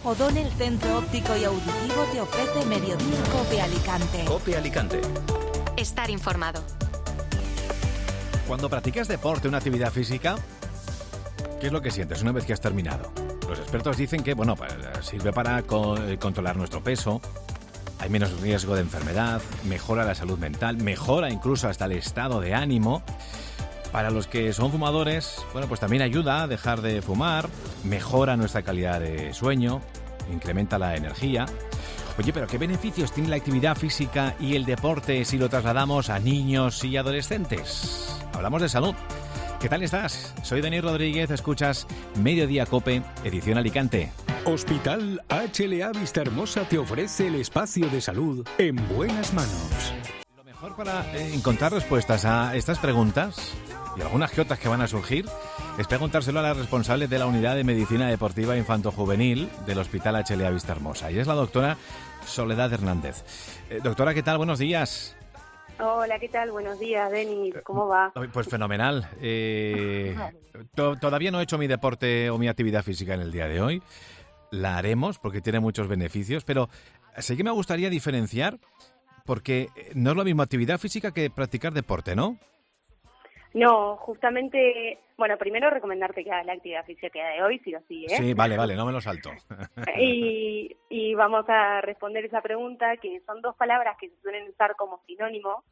O'Donnell Centro Óptico y Auditivo te ofrece Mediodía COPE Alicante. COPE Alicante. Estar informado. Cuando practicas deporte, una actividad física, ¿qué es lo que sientes una vez que has terminado? Los expertos dicen que, sirve para controlar nuestro peso, hay menos riesgo de enfermedad, mejora la salud mental, mejora incluso hasta el estado de ánimo. Para los que son fumadores, pues también ayuda a dejar de fumar, mejora nuestra calidad de sueño, incrementa la energía. Oye, pero ¿qué beneficios tiene la actividad física y el deporte si lo trasladamos a niños y adolescentes? Hablamos de salud. ¿Qué tal estás? Soy Dani Rodríguez, escuchas Mediodía COPE, edición Alicante. Hospital HLA Vistahermosa te ofrece el espacio de salud en buenas manos. Lo mejor para encontrar respuestas a estas preguntas y algunas que otras que van a surgir es preguntárselo a la responsable de la Unidad de Medicina Deportiva Infanto-Juvenil del Hospital HLA Vistahermosa, y es la doctora Soledad Hernández. Doctora, ¿qué tal? Buenos días. Hola, ¿qué tal? Buenos días, Denis. ¿Cómo va? Pues fenomenal. Todavía no he hecho mi deporte o mi actividad física en el día de hoy. La haremos porque tiene muchos beneficios, pero sí que me gustaría diferenciar porque no es lo mismo actividad física que practicar deporte, ¿no? No, justamente, primero recomendarte que hagas la actividad física de hoy, sí o sí, ¿eh? Sí, vale, no me lo salto. Y vamos a responder esa pregunta, que son dos palabras que se suelen usar como sinónimo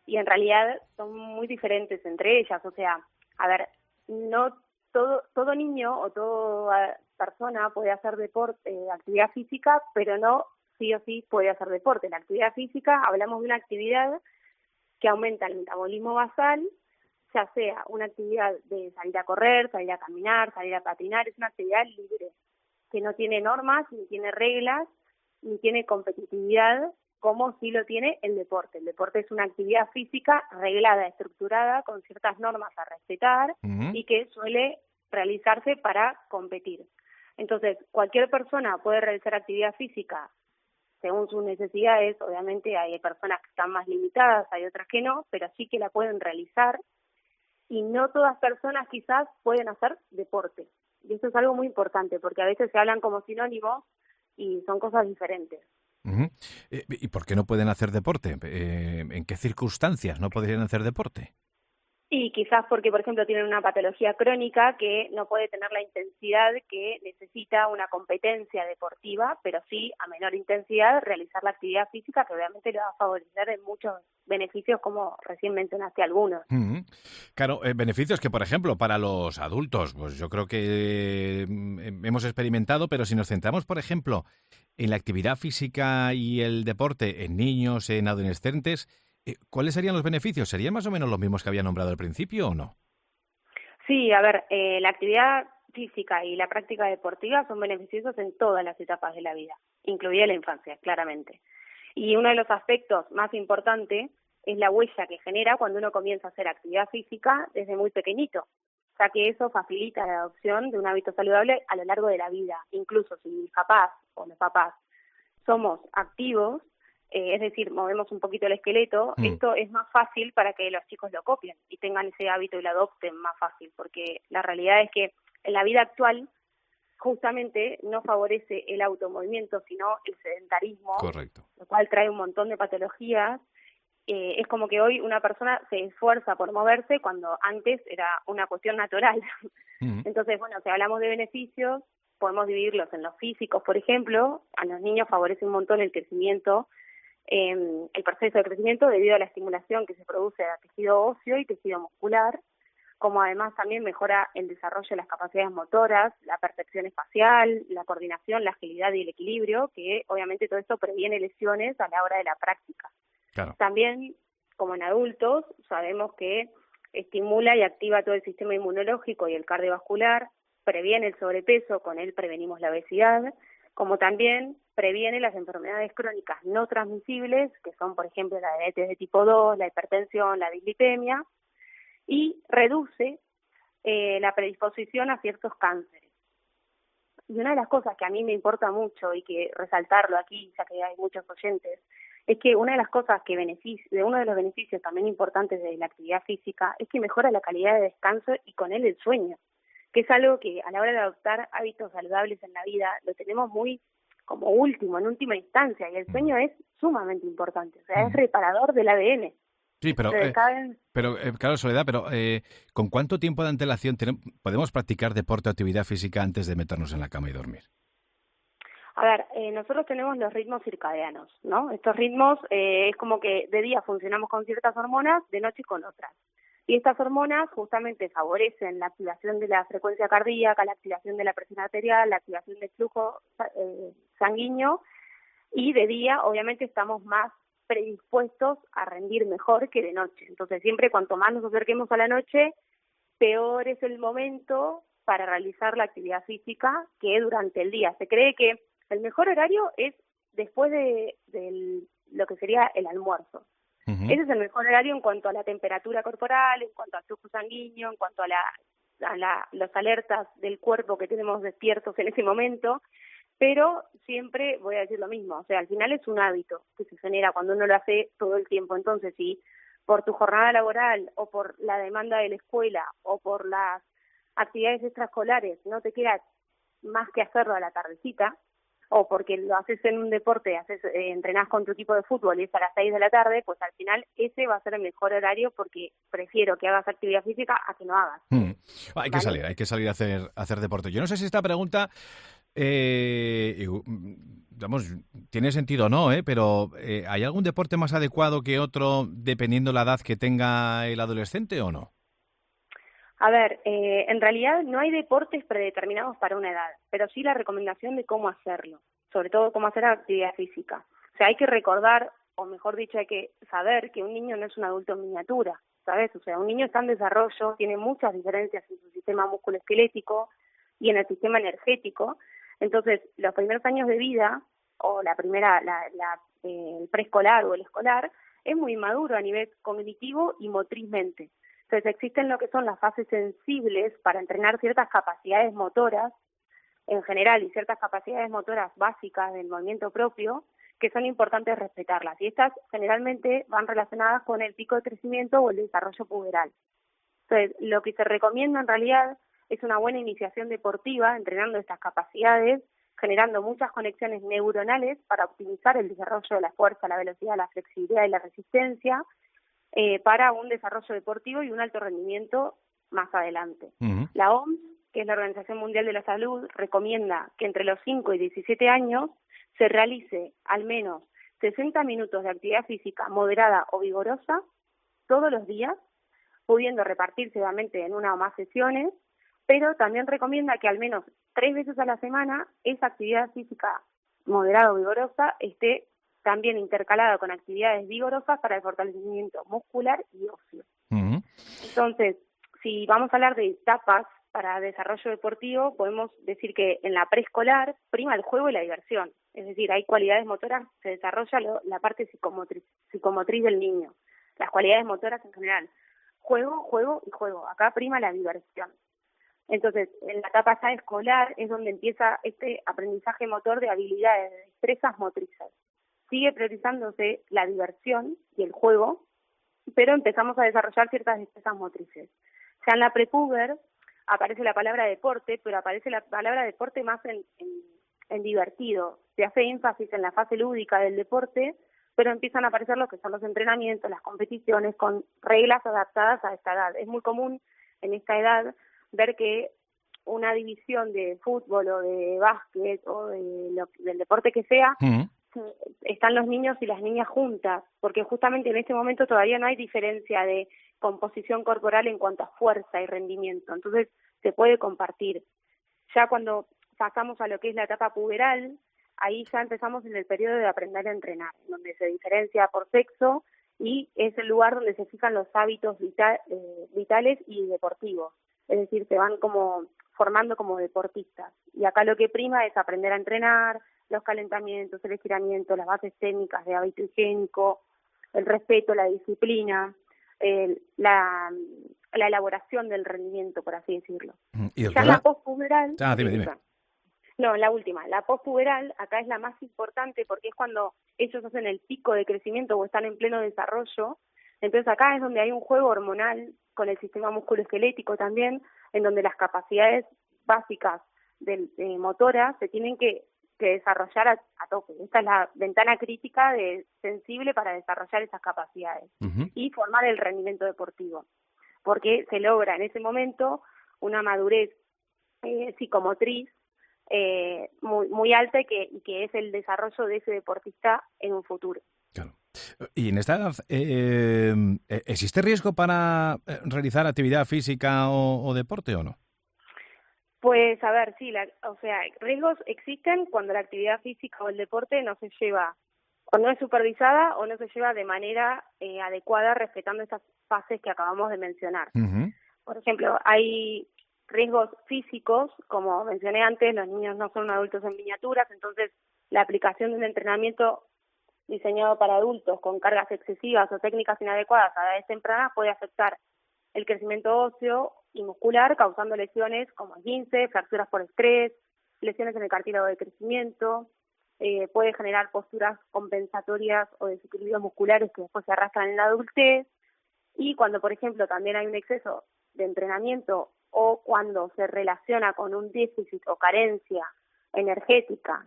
y en realidad son muy diferentes entre ellas. O sea, a ver, no todo niño o toda persona puede hacer deporte, actividad física, pero no sí o sí puede hacer deporte. La actividad física, hablamos de una actividad que aumenta el metabolismo basal, ya sea una actividad de salir a correr, salir a caminar, salir a patinar, es una actividad libre, que no tiene normas, ni tiene reglas, ni tiene competitividad, como sí lo tiene el deporte. El deporte es una actividad física reglada, estructurada, con ciertas normas a respetar y que suele realizarse para competir. Entonces, cualquier persona puede realizar actividad física según sus necesidades. Obviamente hay personas que están más limitadas, hay otras que no, pero sí que la pueden realizar. Y no todas personas quizás pueden hacer deporte. Y eso es algo muy importante, porque a veces se hablan como sinónimos y son cosas diferentes. Uh-huh. ¿Y por qué no pueden hacer deporte? ¿En qué circunstancias no podrían hacer deporte? Y quizás porque, por ejemplo, tienen una patología crónica que no puede tener la intensidad que necesita una competencia deportiva, pero sí a menor intensidad realizar la actividad física, que obviamente le va a favorecer en muchos beneficios, como recién mencionaste algunos. Uh-huh. Claro, beneficios que, por ejemplo, para los adultos, pues yo creo que hemos experimentado, pero si nos centramos, por ejemplo, en la actividad física y el deporte en niños, en adolescentes, ¿cuáles serían los beneficios? ¿Serían más o menos los mismos que había nombrado al principio o no? Sí, a ver, la actividad física y la práctica deportiva son beneficiosos en todas las etapas de la vida, incluida la infancia, claramente. Y uno de los aspectos más importantes es la huella que genera cuando uno comienza a hacer actividad física desde muy pequeñito, ya que eso facilita la adopción de un hábito saludable a lo largo de la vida. Incluso si mis papás o los papás somos activos, es decir, movemos un poquito el esqueleto, esto es más fácil para que los chicos lo copien y tengan ese hábito y lo adopten más fácil, porque la realidad es que en la vida actual justamente no favorece el automovimiento, sino el sedentarismo. Correcto. Lo cual trae un montón de patologías. Es como que hoy una persona se esfuerza por moverse cuando antes era una cuestión natural. Entonces, si hablamos de beneficios, podemos dividirlos en los físicos, por ejemplo. A los niños favorece un montón el crecimiento, el proceso de crecimiento debido a la estimulación que se produce a tejido óseo y tejido muscular, como además también mejora el desarrollo de las capacidades motoras, la percepción espacial, la coordinación, la agilidad y el equilibrio, que obviamente todo esto previene lesiones a la hora de la práctica. Claro. También, como en adultos, sabemos que estimula y activa todo el sistema inmunológico y el cardiovascular, previene el sobrepeso, con él prevenimos la obesidad, como también previene las enfermedades crónicas no transmisibles, que son, por ejemplo, la diabetes de tipo 2, la hipertensión, la dislipemia, y reduce la predisposición a ciertos cánceres. Y una de las cosas que a mí me importa mucho y que resaltarlo aquí, ya que hay muchos oyentes, es que una de las cosas uno de los beneficios también importantes de la actividad física es que mejora la calidad de descanso y con él el sueño. que es algo que a la hora de adoptar hábitos saludables en la vida lo tenemos muy como último, en última instancia, y el sueño es sumamente importante, o sea, es reparador del ADN. Sí, pero, claro, Soledad, pero ¿con cuánto tiempo de antelación podemos practicar deporte o actividad física antes de meternos en la cama y dormir? A ver, nosotros tenemos los ritmos circadianos, ¿no? Estos ritmos es como que de día funcionamos con ciertas hormonas, de noche con otras. Y estas hormonas justamente favorecen la activación de la frecuencia cardíaca, la activación de la presión arterial, la activación del flujo sanguíneo, y de día obviamente estamos más predispuestos a rendir mejor que de noche. Entonces siempre cuanto más nos acerquemos a la noche, peor es el momento para realizar la actividad física que durante el día. Se cree que el mejor horario es después de lo que sería el almuerzo. Uh-huh. Ese es el mejor horario en cuanto a la temperatura corporal, en cuanto al flujo sanguíneo, en cuanto a las alertas del cuerpo que tenemos despiertos en ese momento, pero siempre voy a decir lo mismo, o sea, al final es un hábito que se genera cuando uno lo hace todo el tiempo. Entonces, si por tu jornada laboral o por la demanda de la escuela o por las actividades extraescolares no te queda más que hacerlo a la tardecita, o porque lo haces en un deporte, entrenás con tu equipo de fútbol y es a las 6 de la tarde, pues al final ese va a ser el mejor horario porque prefiero que hagas actividad física a que no hagas. Hay que salir a hacer deporte. Yo no sé si esta pregunta, tiene sentido o no, pero ¿hay algún deporte más adecuado que otro dependiendo la edad que tenga el adolescente o no? A ver, en realidad no hay deportes predeterminados para una edad, pero sí la recomendación de cómo hacerlo, sobre todo cómo hacer actividad física. O sea, hay que recordar, o mejor dicho, hay que saber que un niño no es un adulto en miniatura, ¿sabes? O sea, un niño está en desarrollo, tiene muchas diferencias en su sistema musculoesquelético y en el sistema energético. Entonces, los primeros años de vida, o el preescolar o el escolar, es muy inmaduro a nivel cognitivo y motrizmente. Entonces existen lo que son las fases sensibles para entrenar ciertas capacidades motoras en general y ciertas capacidades motoras básicas del movimiento propio que son importantes respetarlas. Y estas generalmente van relacionadas con el pico de crecimiento o el desarrollo puberal. Entonces lo que se recomienda en realidad es una buena iniciación deportiva entrenando estas capacidades, generando muchas conexiones neuronales para optimizar el desarrollo de la fuerza, la velocidad, la flexibilidad y la resistencia, para un desarrollo deportivo y un alto rendimiento más adelante. Uh-huh. La OMS, que es la Organización Mundial de la Salud, recomienda que entre los 5 y 17 años se realice al menos 60 minutos de actividad física moderada o vigorosa todos los días, pudiendo repartirse obviamente en una o más sesiones, pero también recomienda que al menos 3 veces a la semana esa actividad física moderada o vigorosa esté también intercalada con actividades vigorosas para el fortalecimiento muscular y óseo. Uh-huh. Entonces, si vamos a hablar de etapas para desarrollo deportivo, podemos decir que en la preescolar prima el juego y la diversión. Es decir, hay cualidades motoras, se desarrolla la parte psicomotriz del niño. Las cualidades motoras en general. Juego, juego y juego. Acá prima la diversión. Entonces, en la etapa ya escolar es donde empieza este aprendizaje motor de habilidades, de destrezas motrices. Sigue priorizándose la diversión y el juego, pero empezamos a desarrollar ciertas destrezas motrices. Ya en la prepuber aparece la palabra deporte, pero aparece la palabra deporte más en divertido. Se hace énfasis en la fase lúdica del deporte, pero empiezan a aparecer lo que son los entrenamientos, las competiciones, con reglas adaptadas a esta edad. Es muy común en esta edad ver que una división de fútbol o de básquet o del deporte que sea, uh-huh, están los niños y las niñas juntas, porque justamente en este momento todavía no hay diferencia de composición corporal en cuanto a fuerza y rendimiento, entonces se puede compartir. Ya cuando pasamos a lo que es la etapa puberal, ahí ya empezamos en el periodo de aprender a entrenar, donde se diferencia por sexo y es el lugar donde se fijan los hábitos vitales y deportivos, es decir, se van como formando como deportistas. Y acá lo que prima es aprender a entrenar, los calentamientos, el estiramiento, las bases técnicas de hábito higiénico, el respeto, la disciplina, la elaboración del rendimiento, por así decirlo. ¿Y ya la postpuberal... Dime. No, la última. La postpuberal acá es la más importante porque es cuando ellos hacen el pico de crecimiento o están en pleno desarrollo. Entonces acá es donde hay un juego hormonal con el sistema musculoesquelético también, en donde las capacidades básicas motoras se tienen que desarrollar a tope. Esta es la ventana crítica sensible para desarrollar esas capacidades y formar el rendimiento deportivo, porque se logra en ese momento una madurez psicomotriz muy alta y que es el desarrollo de ese deportista en un futuro. Claro. Y en esta edad, ¿existe riesgo para realizar actividad física o deporte o no? Pues a ver, sí, riesgos existen cuando la actividad física o el deporte no se lleva, o no es supervisada o no se lleva de manera adecuada, respetando estas fases que acabamos de mencionar. Por ejemplo, hay riesgos físicos, como mencioné antes, los niños no son adultos en miniaturas, entonces la aplicación de un entrenamiento diseñado para adultos con cargas excesivas o técnicas inadecuadas a edades tempranas puede afectar el crecimiento óseo y muscular, causando lesiones como esguince, fracturas por estrés, lesiones en el cartílago de crecimiento, puede generar posturas compensatorias o desequilibrios musculares que después se arrastran en la adultez, y cuando, por ejemplo, también hay un exceso de entrenamiento o cuando se relaciona con un déficit o carencia energética,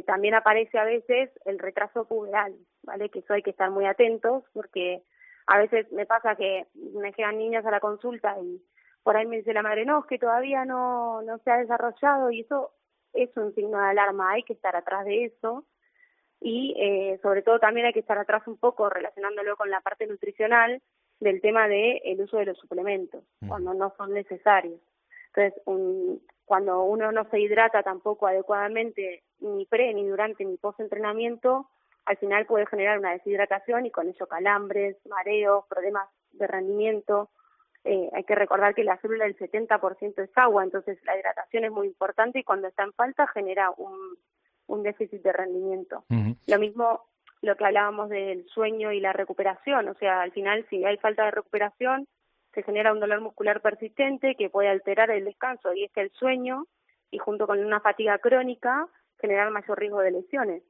también aparece a veces el retraso puberal, ¿vale? Que eso hay que estar muy atentos, porque a veces me pasa que me llegan niñas a la consulta y por ahí me dice la madre, no, es que todavía no se ha desarrollado, y eso es un signo de alarma, hay que estar atrás de eso, y sobre todo también hay que estar atrás un poco, relacionándolo con la parte nutricional, del tema del uso de los suplementos, cuando no son necesarios. Entonces, cuando uno no se hidrata tampoco adecuadamente, ni pre, ni durante, ni post-entrenamiento, al final puede generar una deshidratación y con ello calambres, mareos, problemas de rendimiento. Hay que recordar que la célula del 70% es agua, entonces la hidratación es muy importante y cuando está en falta genera un déficit de rendimiento. Lo mismo lo que hablábamos del sueño y la recuperación, o sea, al final si hay falta de recuperación se genera un dolor muscular persistente que puede alterar el descanso y es que el sueño, y junto con una fatiga crónica, generar mayor riesgo de lesiones.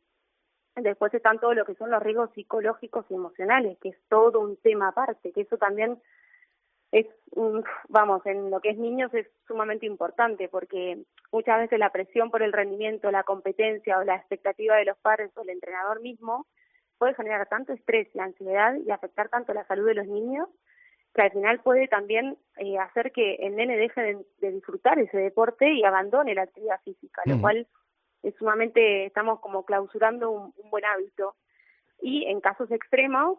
Después están todo lo que son los riesgos psicológicos y emocionales, que es todo un tema aparte, que eso también es, en lo que es niños es sumamente importante, porque muchas veces la presión por el rendimiento, la competencia o la expectativa de los padres o el entrenador mismo puede generar tanto estrés y ansiedad y afectar tanto la salud de los niños, que al final puede también hacer que el nene deje de disfrutar ese deporte y abandone la actividad física, lo cual es sumamente, estamos como clausurando un buen hábito. Y en casos extremos,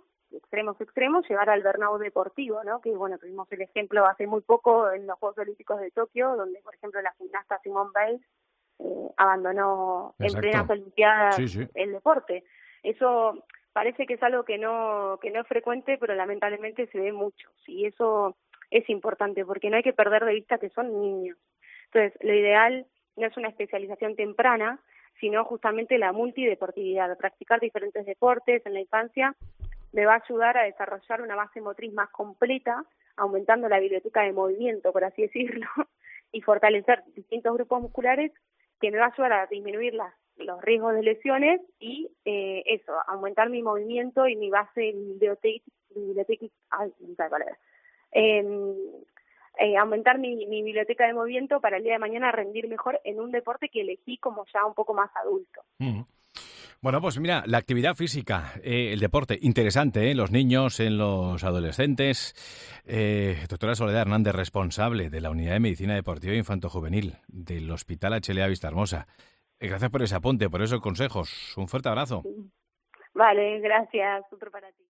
llevar al burnout deportivo, ¿no? Que bueno, tuvimos el ejemplo hace muy poco en los Juegos Olímpicos de Tokio, donde por ejemplo la gimnasta Simone Biles abandonó en plenas Olimpiadas el deporte. Eso parece que es algo que no es frecuente, pero lamentablemente se ve mucho, y eso es importante porque no hay que perder de vista que son niños. Entonces, lo ideal no es una especialización temprana, sino justamente la multideportividad. Practicar diferentes deportes en la infancia me va a ayudar a desarrollar una base motriz más completa, aumentando la biblioteca de movimiento, por así decirlo, y fortalecer distintos grupos musculares que me va a ayudar a disminuir los riesgos de lesiones y aumentar mi movimiento y mi base aumentar mi biblioteca de movimiento para el día de mañana rendir mejor en un deporte que elegí como ya un poco más adulto. Bueno, pues mira, la actividad física, el deporte, interesante, los niños, en los adolescentes. Doctora Soledad Hernández, responsable de la Unidad de Medicina Deportiva e Infantojuvenil del Hospital HLA Vistahermosa. Gracias por ese apunte, por esos consejos. Un fuerte abrazo. Vale, gracias. Otro para ti.